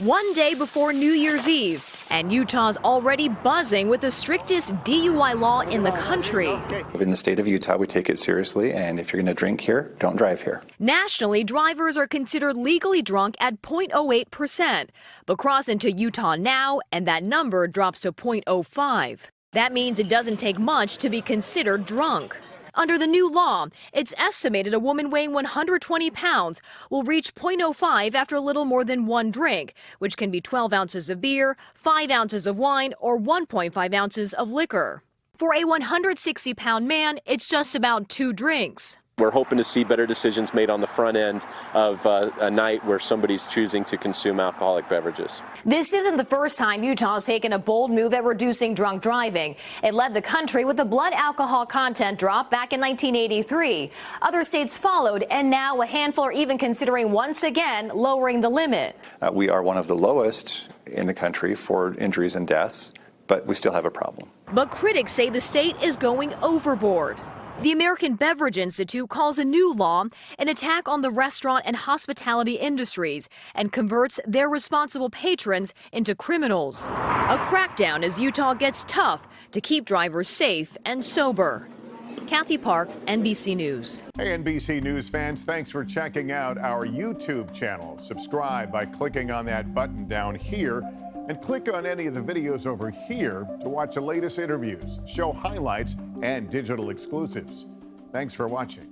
One day before New Year's Eve, and Utah's already buzzing with the strictest DUI law in the country. In the state of Utah, we take it seriously, and if you're going to drink here, don't drive here. Nationally, drivers are considered legally drunk at 0.08%, but cross into Utah now, and that number drops to 0.05. That means it doesn't take much to be considered drunk. Under the new law, it's estimated a woman weighing 120 pounds will reach 0.05 after a little more than one drink, which can be 12 ounces of beer, 5 ounces of wine, or 1.5 ounces of liquor. For a 160-pound man, it's just about 2 drinks. We're hoping to see better decisions made on the front end of a night where somebody's choosing to consume alcoholic beverages. This isn't the first time Utah's taken a bold move at reducing drunk driving. It led the country with the blood alcohol content drop back in 1983. Other states followed, and now a handful are even considering once again lowering the limit. We are one of the lowest in the country for injuries and deaths, but we still have a problem. But critics say the state is going overboard. The American Beverage Institute calls a new law an attack on the restaurant and hospitality industries and converts their responsible patrons into criminals. A crackdown as Utah gets tough to keep drivers safe and sober. Kathy Park, NBC News. Hey, NBC News fans, thanks for checking out our YouTube channel. Subscribe by clicking on that button down here and click on any of the videos over here to watch the latest interviews, show highlights, and digital exclusives. Thanks for watching.